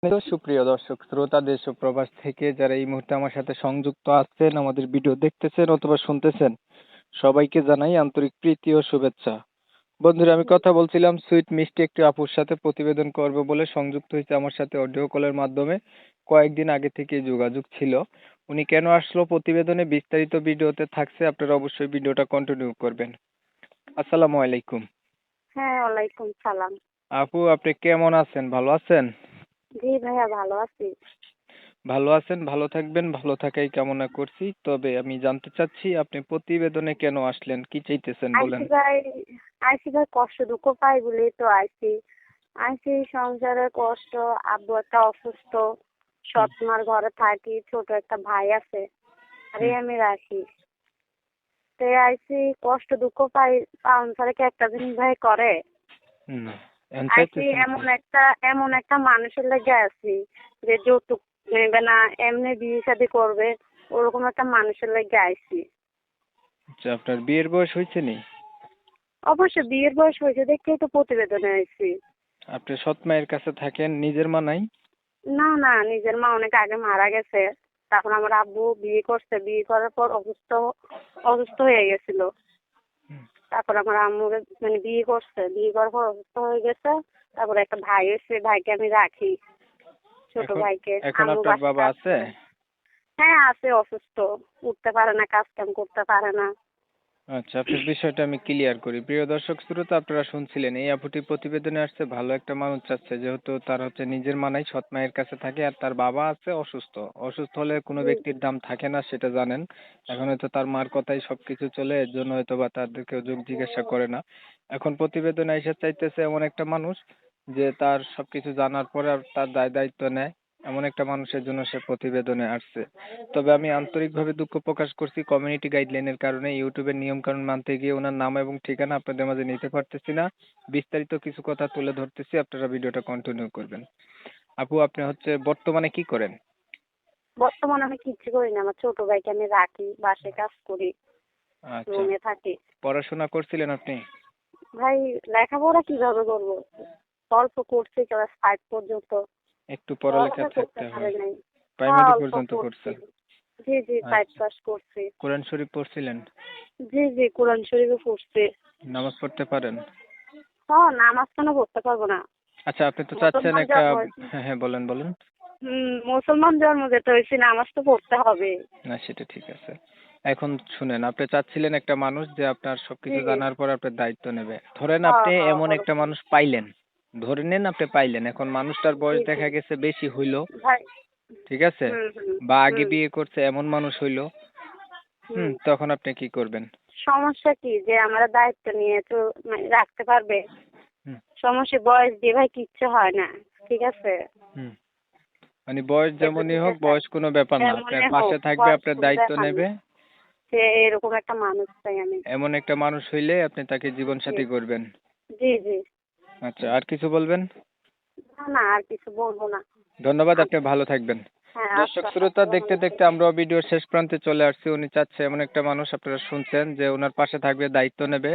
সুপ্রিয় দর্শক শ্রোতা দেশ ও প্রবাস থেকে যারা এই মুহূর্তে আমার সাথে সংযুক্ত আছেন, আমাদের ভিডিও দেখতেছেন অথবা শুনতেছেন, সবাইকে জানাই আন্তরিক প্রীতি ও শুভেচ্ছা। বন্ধুরা, আমি কথা বলছিলাম সুইট মিষ্টি একটি আপুর সাথে প্রতিবেদন করবে বলে সংযুক্ত হয়েছে আমার সাথে অডিও কলের মাধ্যমে। কয়েকদিন আগে থেকে যোগাযোগ ছিল। উনি কেন আসলো প্রতিবেদনে বিস্তারিত ভিডিওতে থাকছে, আপনারা অবশ্যই ভিডিওটা কন্টিনিউ করবেন। আসসালামু আলাইকুম। হ্যাঁ, ওয়ালাইকুম সালাম। আপু, আপনি কেমন আছেন? ভালো আছেন? জি ভাইয়া, ভালো আছি। ভালো আছেন, ভালো থাকবেন, ভালো থাকাই কামনা করছি। তবে আমি জানতে চাচ্ছি আপনি প্রতিবেদনে কেন আসলেন, কি চাইতেছেন বলেন। আইসি ভাই, আইসি ভাই কষ্ট দুঃখ পাই বলেই তো আইসি। আইসি সংসারের কষ্ট, আব্বু একটা অসুস্থ, হুম, সৎ মার ঘরে থাকি, ছোট একটা ভাই আছে, আরে হুম, আমি রাখি। তো আইসি কষ্ট দুঃখ পাই, পাউন ছাড়া কি একটা জিনিস ভাই করে? হুম। এখন আইসি চাইতেছেন কি? এমন একটা মানুষের লেগে আছি যে যৌতুক নেবে না, এমনি বিয়ে শাদী করবে, ওরকম একটা মানুষের লেগে আইসি। আচ্ছা, আপনার বিয়ের বয়স হয়েছে নি? অবশ্য বিয়ের বয়স হয়েছে দেখেই তো প্রতিবেদনে আইছি। আপনি সৎ মায়ের কাছে থাকেন, নিজের মা নাই? না না, নিজের মা অনেক আগে মারা গেছে। তখন আমার আব্বু বিয়ে করছে, বিয়ে করার পর অসুস্থ অসুস্থ হয়ে গেছিল। হুম, তারপর আমার আম্মু মানে বিয়ে করছে, বিয়ে করার পর অসুস্থ হয়ে গেছে। তারপর একটা ভাই এসে, ভাইকে আমি রাখি, ছোট এখন ভাইকে। এখন আম্মু আপনার বাসায় বাবা কাজ আছে? করে। হ্যাঁ আছে, অসুস্থ, উঠতে পারে না, কাজ কাম করতে পারে না। আচ্ছা, আপনার বিষয়টা আমি ক্লিয়ার করি। প্রিয় দর্শক শ্রোতা, আপনারা শুনছিলেন এই আপুটি প্রতিবেদনে আসছে ভালো একটা মানুষ চাচ্ছে, যেহেতু তার নিজের মা নাই, সৎ মায়ের কাছে থাকে, আর তার বাবা আছে অসুস্থ। অসুস্থ হলে কোনো জি ব্যক্তির দাম থাকে না, সেটা জানেন। এখন হয়তো তার মার কথাই সবকিছু চলে, এর জন্য হয়তো বা তাদেরকে যোগ জিজ্ঞাসা করে না। এখন প্রতিবেদনে এসে চাইতেছে এমন একটা মানুষ যে তার সবকিছু জানার পরে আর তার দায় দায়িত্ব নেয়, এমন একটা মানুষের জন্য সে প্রতিবেদনে আসছে। তবে আমি আন্তরিকভাবে দুঃখ প্রকাশ করছি, কমিউনিটি গাইডলাইনের কারণে ইউটিউবের নিয়ম কানুন মানতে গিয়ে ওনার নাম এবং ঠিকানা আপনাদের মাঝে নিতে পারতেছি না। বিস্তারিত কিছু কথা তুলে ধরতেছি, আপনারা ভিডিওটা কন্টিনিউ করবেন। আপু, আপনি বর্তমানে কি করেন? বর্তমানে আমি কিচ্ছু করি না, আমার ছোট ভাইকে আমি রাখি, বাসায় কাজ করি, আচ্ছা, রুমে থাকি। পড়াশোনা করছিলেন আপনি? ভাই লেখাপড়া কিভাবে করবো? অল্প করছি, ক্লাস 5 পর্যন্ত। একটু পড়ালেখা পড়ালেখা করতে থাকতে পারি হয়। নাই। হ্যাঁ, প্রাইমারি অল্প পর্যন্ত করছি। করছেন? জি জি, 5 আচ্ছা, পাস করছি। কোরআন শরীফ পড়ছিলেন? জি জি, কোরআন শরীফও পড়ছি। নামাজ পড়তে পারেন? হ্যাঁ, নামাজ কেন পড়তে পারবো না? আচ্ছা, আপনি তো চাচ্ছেন মুসলমান একটা। জন্ম হয়েছে। হ্যাঁ হ্যাঁ, বলেন বলেন। মুসলমান জন্ম যেতে হয়েছে, নামাজ তো পড়তে হবে। না, সেটা ঠিক আছে। এখন শুনেন, আপনি চাচ্ছিলেন একটা মানুষ যে আপনার জি সবকিছু জি। জানার পর আপনার দায়িত্ব নেবে। ধরেন হ্যাঁ আপনি হ্যাঁ, এমন একটা ওরকম। মানুষ পাইলেন। ধরে নেন আপনি পাইলেন। এখন মানুষটার জি বয়স জি। দেখা গেছে বেশি হইলো, ভাই। ঠিক আছে? হুম। বা আগে হুম বিয়ে করছে এমন মানুষ হইলো। হুম। তখন আপনি কি করবেন? সমস্যা কি যে আমরা দায়িত্ব নিয়ে তো মানে রাখতে পারবে? হুম, সমস্যা বয়স দিয়ে ভাই কিচ্ছু হয় না, ঠিক আছে? হুম। মানে বয়স এটা যেমনই হোক, দিতে বয়স কোনো ব্যাপার না। আপনার যেমনই পাশে হোক, থাকবে, বয়স আপনার কোনো দায়িত্ব ব্যাপার না। নেবে। সে এরকম একটা মানুষ চাই আমি। এমন একটা মানুষ হইলে আপনি তাকে জীবন জি সাথী করবেন। জি জি। আচ্ছা, আর কিছু বলবেন? না না, আর কিছু বলবো না। ধন্যবাদ, আপনি আচ্ছা। ভালো থাকবেন। হ্যাঁ, দর্শক আচ্ছা, শ্রোতা, আসসালামু দেখতে আলাইকুম। দেখতে আমরাও ভিডিওর শেষ প্রান্তে চলে আসছি। উনি চাচ্ছে এমন একটা মানুষ, আপনারা শুনছেন, যে ওনার পাশে থাকবে, দায়িত্ব নেবে।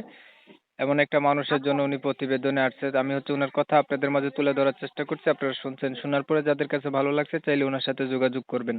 এমন একটা মানুষের আচ্ছা। জন্য উনি প্রতিবেদনে আসছে। আমি ওনার কথা আপনাদের মাঝে তুলে ধরার চেষ্টা করছি, আপনারা শুনছেন। শোনার পরে যাদের কাছে ভালো লাগছে চাইলে ওনার সাথে যোগাযোগ করবেন।